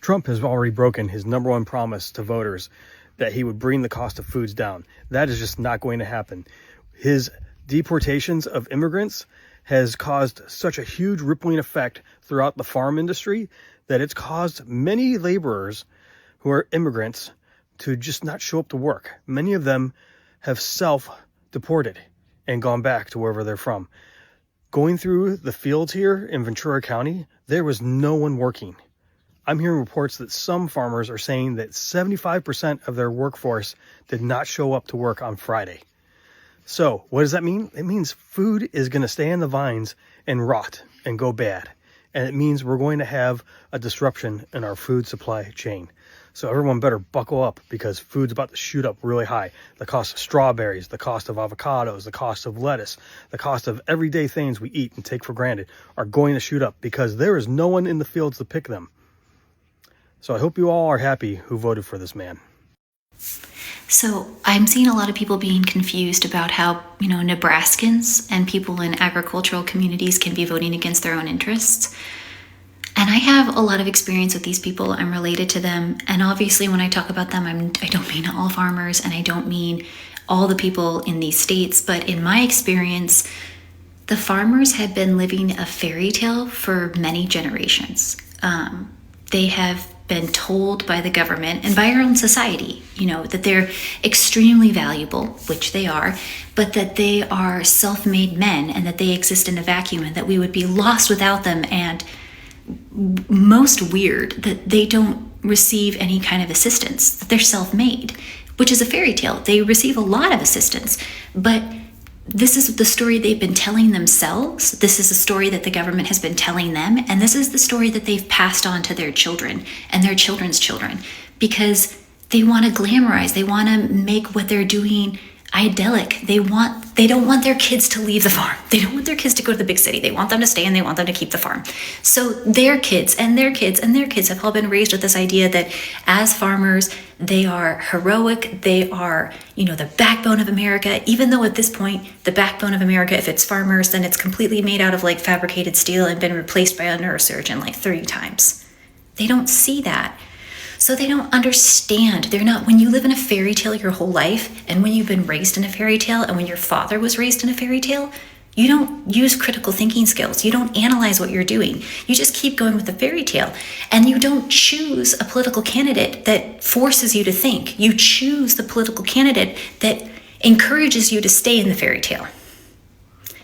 Trump has already broken his number one promise to voters that he would bring the cost of foods down. That is just not going to happen. His deportations of immigrants has caused such a huge rippling effect throughout the farm industry that it's caused many laborers who are immigrants to just not show up to work. Many of them have self-deported and gone back to wherever they're from. Going through the fields here in Ventura County, there was no one working. I'm hearing reports that some farmers are saying that 75% of their workforce did not show up to work on Friday. So what does that mean? It means food is going to stay in the vines and rot and go bad. And it means we're going to have a disruption in our food supply chain. So everyone better buckle up because food's about to shoot up really high. The cost of strawberries, the cost of avocados, the cost of lettuce, the cost of everyday things we eat and take for granted are going to shoot up because there is no one in the fields to pick them. So I hope you all are happy who voted for this man. So I'm seeing a lot of people being confused about how, Nebraskans and people in agricultural communities can be voting against their own interests. And I have a lot of experience with these people. I'm related to them. And obviously when I talk about them, I don't mean all farmers and I don't mean all the people in these states. But in my experience, the farmers have been living a fairy tale for many generations. They have been told by the government and by our own society, that they're extremely valuable, which they are, but that they are self-made men and that they exist in a vacuum and that we would be lost without them. And most weird, that they don't receive any kind of assistance, that they're self-made, which is a fairy tale. They receive a lot of assistance, but this is the story they've been telling themselves. This is the story that the government has been telling them. And this is the story that they've passed on to their children and their children's children because they want to glamorize. They want to make what they're doing idyllic. They don't want their kids to leave the farm. They don't want their kids to go to the big city. They want them to stay and they want them to keep the farm. So their kids and their kids and their kids have all been raised with this idea that as farmers, they are heroic. They are, the backbone of America, even though at this point, the backbone of America, if it's farmers, then it's completely made out of fabricated steel and been replaced by a neurosurgeon 30 times. They don't see that. So they don't understand. When you live in a fairy tale your whole life, and when you've been raised in a fairy tale, and when your father was raised in a fairy tale, you don't use critical thinking skills. You don't analyze what you're doing. You just keep going with the fairy tale. And you don't choose a political candidate that forces you to think. You choose the political candidate that encourages you to stay in the fairy tale.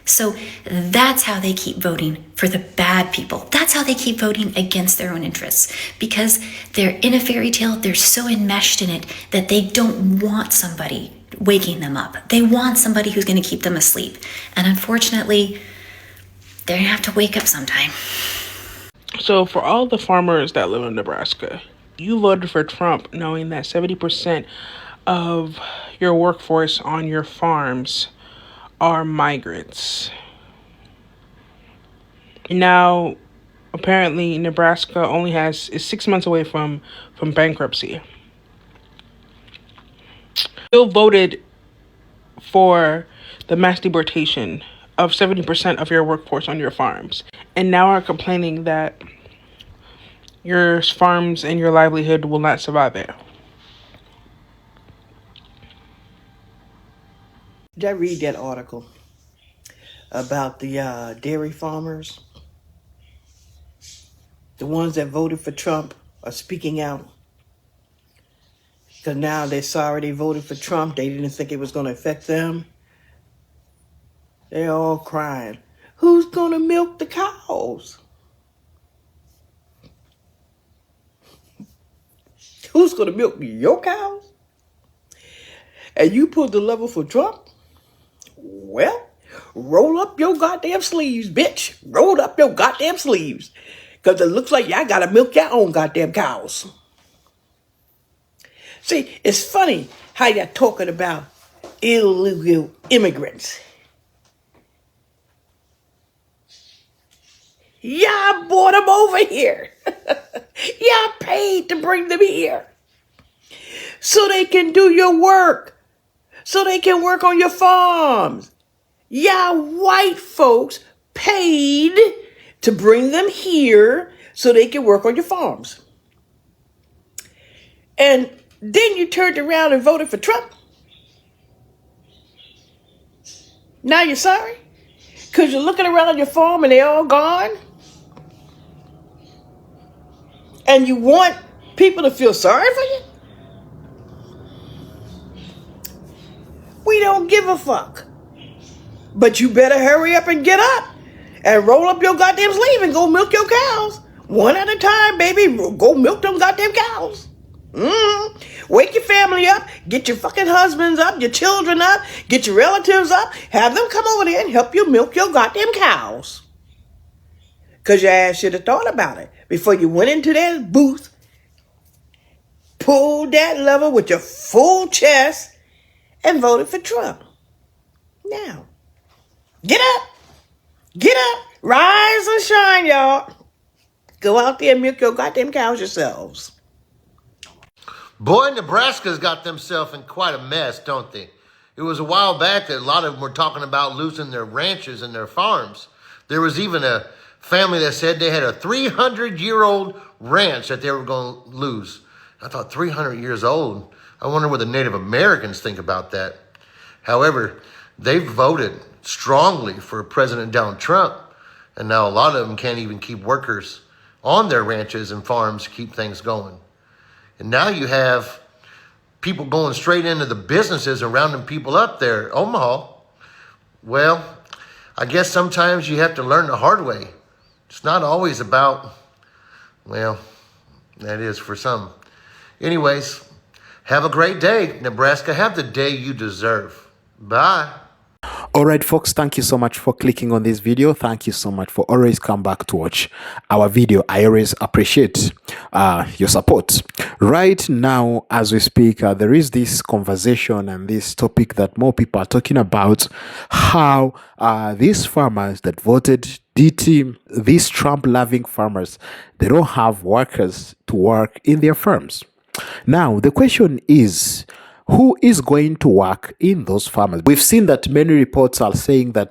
So that's how they keep voting for the bad people. That's how they keep voting against their own interests, because they're in a fairy tale. They're so enmeshed in it that they don't want somebody waking them up. They want somebody who's going to keep them asleep. And unfortunately, they're going to have to wake up sometime. So for all the farmers that live in Nebraska, you voted for Trump knowing that 70% of your workforce on your farms are migrants. Now, apparently, Nebraska is 6 months away from bankruptcy. Still voted for the mass deportation of 70% of your workforce on your farms, and now are complaining that your farms and your livelihood will not survive it. Did I read that article about the dairy farmers? The ones that voted for Trump are speaking out. Because now they're sorry they voted for Trump. They didn't think it was going to affect them. They're all crying. Who's going to milk the cows? Who's going to milk your cows? And you put the level for Trump? Well, roll up your goddamn sleeves, bitch. Roll up your goddamn sleeves. Because it looks like y'all got to milk your own goddamn cows. See, it's funny how you're talking about illegal immigrants. Y'all brought them over here. Y'all paid to bring them here. So they can do your work. So they can work on your farms. Y'all white folks paid to bring them here so they can work on your farms. And then you turned around and voted for Trump. Now you're sorry? Because you're looking around your farm and they're all gone? And you want people to feel sorry for you? We don't give a fuck. But you better hurry up and get up and roll up your goddamn sleeve and go milk your cows. One at a time, baby. Go milk them goddamn cows. Wake your family up. Get your fucking husbands up, your children up, get your relatives up. Have them come over there and help you milk your goddamn cows. Because your ass should have thought about it before you went into that booth, pulled that lever with your full chest, and voted for Trump. Now, get up. Get up. Rise and shine, y'all. Go out there and milk your goddamn cows yourselves. Boy, Nebraska's got themselves in quite a mess, don't they? It was a while back that a lot of them were talking about losing their ranches and their farms. There was even a family that said they had a 300-year-old ranch that they were going to lose. I thought 300 years old. I wonder what the Native Americans think about that. However, they've voted strongly for President Donald Trump, and now a lot of them can't even keep workers on their ranches and farms to keep things going. And now you have people going straight into the businesses and rounding people up there, Omaha. Well, I guess sometimes you have to learn the hard way. It's not always about, well, that is for some. Anyways, have a great day, Nebraska. Have the day you deserve. Bye. All right, folks, thank you so much for clicking on this video. Thank you so much for always come back to watch our video. I always appreciate your support. Right now, as we speak, there is this conversation and this topic that more people are talking about, how these farmers that voted DT, these Trump-loving farmers, they don't have workers to work in their farms. Now, the question is, who is going to work in those farmers? We've seen that many reports are saying that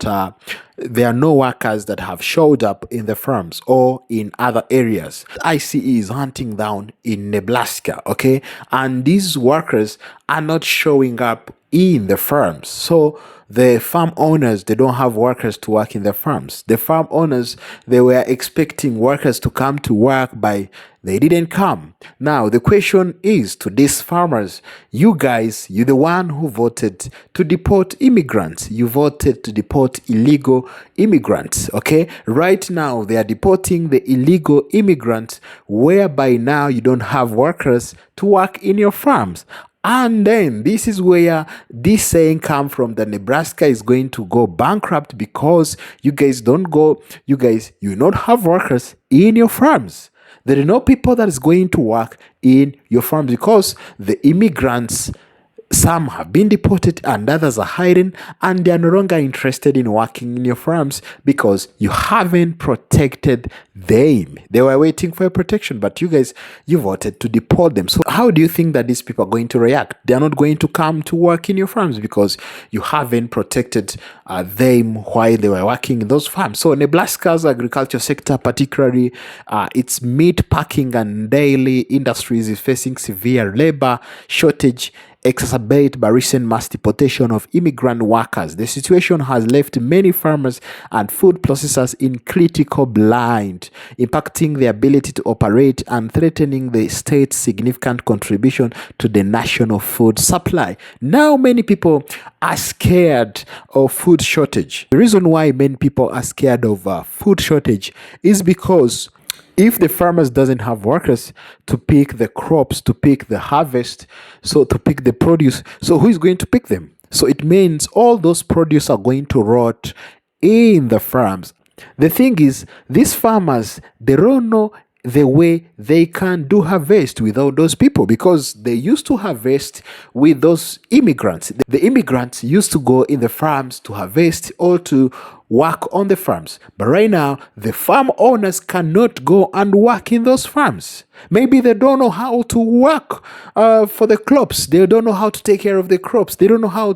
there are no workers that have showed up in the farms or in other areas. ICE is hunting down in Nebraska, okay? And these workers are not showing up in the farms. So the farm owners, they don't have workers to work in the farms. The farm owners, they were expecting workers to come to work, but they didn't come. Now, the question is to these farmers, you guys, you're the one who voted to deport immigrants. You voted to deport illegal immigrants, okay? Right now, they are deporting the illegal immigrants, whereby now you don't have workers to work in your farms. And then this is where this saying come from, that Nebraska is going to go bankrupt because you guys don't have workers in your farms. There are no people that is going to work in your farms because the immigrants, some have been deported and others are hiding, and they are no longer interested in working in your farms because you haven't protected them. They were waiting for a protection, but you guys, you voted to deport them. So how do you think that these people are going to react? They are not going to come to work in your farms because you haven't protected them while they were working in those farms. So Nebraska's agriculture sector, particularly its meat packing and dairy industries, is facing severe labor shortage exacerbated by recent mass deportation of immigrant workers. The situation has left many farmers and food processors in critical blind, impacting their ability to operate and threatening the state's significant contribution to the national food supply. Now, many people are scared of food shortage. The reason why many people are scared of food shortage is because if the farmers doesn't have workers to pick the crops, to pick the harvest, so to pick the produce, so who is going to pick them? So it means all those produce are going to rot in the farms. The thing is, these farmers, they don't know the way they can do harvest without those people, because they used to harvest with those immigrants. The immigrants used to go in the farms to harvest or to work on the farms. But right now, the farm owners cannot go and work in those farms. Maybe they don't know how to work for the crops. They don't know how to take care of the crops. They don't know how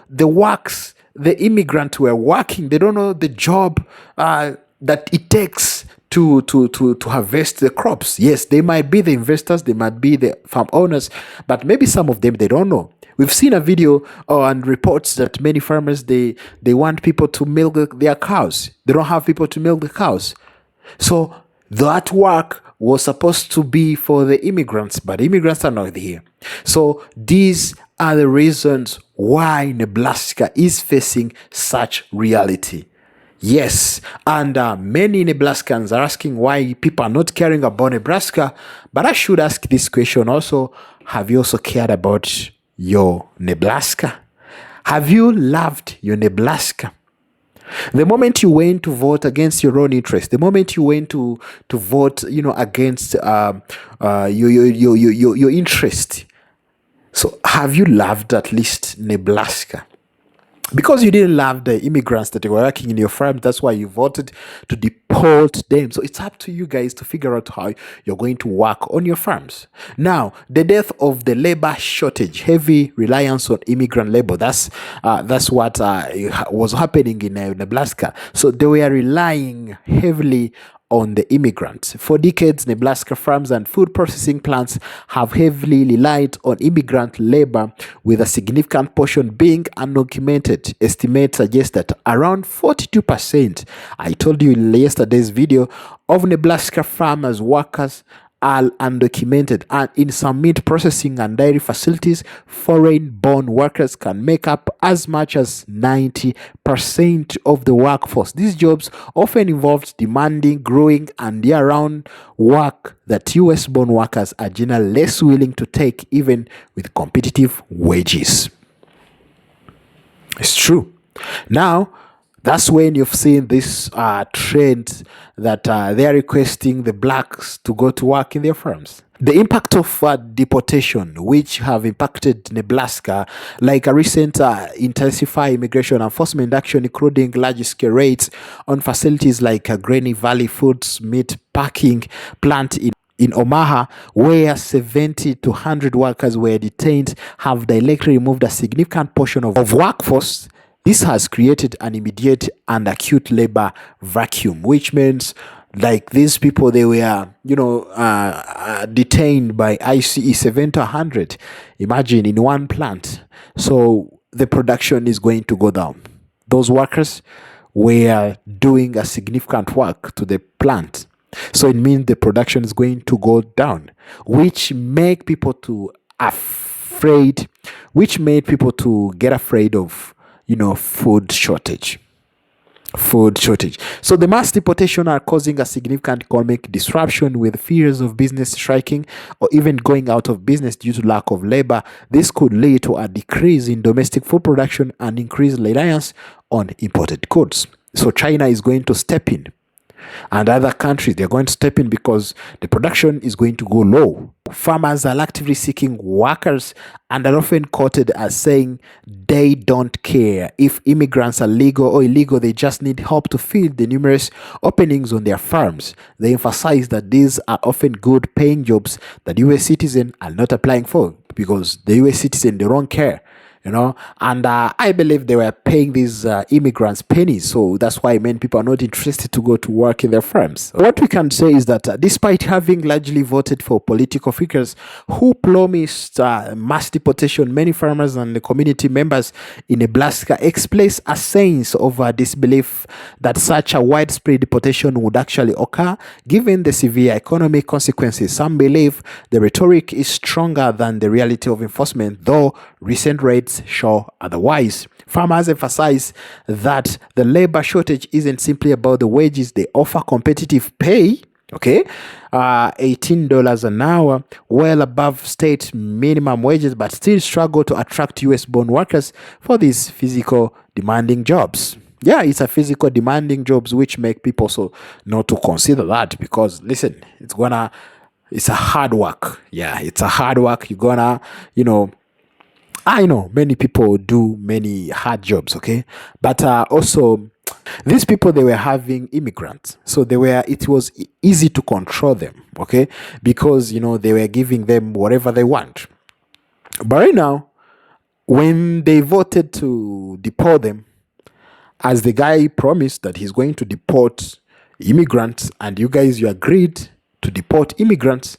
the works the immigrant were working. They don't know the job that it takes to harvest the crops. Yes, they might be the investors, they might be the farm owners, but maybe some of them they don't know. We've seen a video and reports that many farmers they want people to milk their cows. They don't have people to milk the cows. So that work was supposed to be for the immigrants, but immigrants are not here. So these are the reasons why Nebraska is facing such reality. Yes, and many Nebraskans are asking why people are not caring about Nebraska. But I should ask this question also. Have you also cared about your Nebraska? Have you loved your Nebraska? The moment you went to vote against your own interest, the moment you went to vote, against your interest. So have you loved at least Nebraska? Because you didn't love the immigrants that were working in your farm, that's why you voted to deport them. So it's up to you guys to figure out how you're going to work on your farms. Now, the death of the labor shortage, heavy reliance on immigrant labor. That's what was happening in Nebraska. So they were relying heavily on the immigrants. For decades, Nebraska farms and food processing plants have heavily relied on immigrant labor, with a significant portion being undocumented. Estimates suggest that around 42%, I told you in yesterday's video, of Nebraska farmers' workers are undocumented, and in some meat processing and dairy facilities, foreign-born workers can make up as much as 90% of the workforce. These jobs often involve demanding, growing, and year-round work that US-born workers are generally less willing to take, even with competitive wages. It's true. Now, that's when you've seen this trend that they are requesting the blacks to go to work in their farms. The impact of deportation, which have impacted Nebraska, like a recent intensified immigration enforcement action, including large-scale raids on facilities like Granny Valley Foods meat packing plant in Omaha, where 70 to 100 workers were detained, have directly removed a significant portion of workforce. This has created an immediate and acute labor vacuum, which means like these people, they were, detained by ICE 70 to 100. Imagine in one plant. So the production is going to go down. Those workers were doing a significant work to the plant. So it means the production is going to go down, which make people to afraid, which made people to get afraid of food shortage. So the mass deportation are causing a significant economic disruption, with fears of business striking or even going out of business due to lack of labor. This could lead to a decrease in domestic food production and increased reliance on imported goods. So China is going to step in, and other countries, they're going to step in because the production is going to go low. Farmers are actively seeking workers and are often quoted as saying they don't care if immigrants are legal or illegal, they just need help to fill the numerous openings on their farms. They emphasize that these are often good paying jobs that US citizens are not applying for, because the US citizen, they don't care. And I believe they were paying these immigrants pennies, so that's why many people are not interested to go to work in their firms. What we can say is that despite having largely voted for political figures who promised mass deportation, many farmers and the community members in Nebraska express a sense of disbelief that such a widespread deportation would actually occur, given the severe economic consequences. Some believe the rhetoric is stronger than the reality of enforcement, though recent raids show otherwise. Farmers emphasize that the labor shortage isn't simply about the wages. They offer competitive pay, $18 an hour, well above state minimum wages, but still struggle to attract US-born workers for these physical demanding jobs. Yeah, it's a physical demanding jobs, which make people so not to consider that, because listen, it's a hard work. Yeah, it's a hard work. You're gonna, I know many people do many hard jobs, but also these people, they were having immigrants, so it was easy to control them, because they were giving them whatever they want. But right now, when they voted to deport them, as the guy promised that he's going to deport immigrants, and you guys, you agreed to deport immigrants.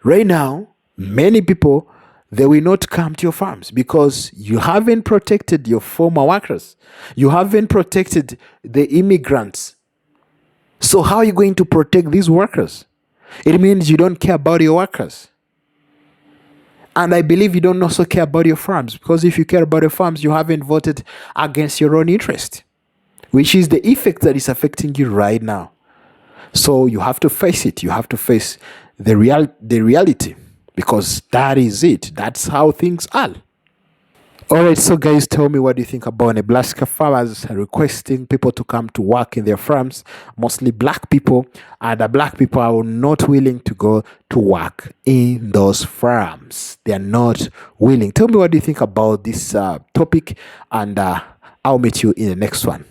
Right now, many people, they will not come to your farms because you haven't protected your former workers. You haven't protected the immigrants. So how are you going to protect these workers? It means you don't care about your workers. And I believe you don't also care about your farms, because if you care about your farms, you haven't voted against your own interest, which is the effect that is affecting you right now. So you have to face it. You have to face the reality, because that is it. That's how things are. All right, so guys, tell me, what do you think about Nebraska farmers requesting people to come to work in their farms, mostly black people, and the black people are not willing to go to work in those farms. They are not willing. Tell me, what do you think about this topic, and I'll meet you in the next one.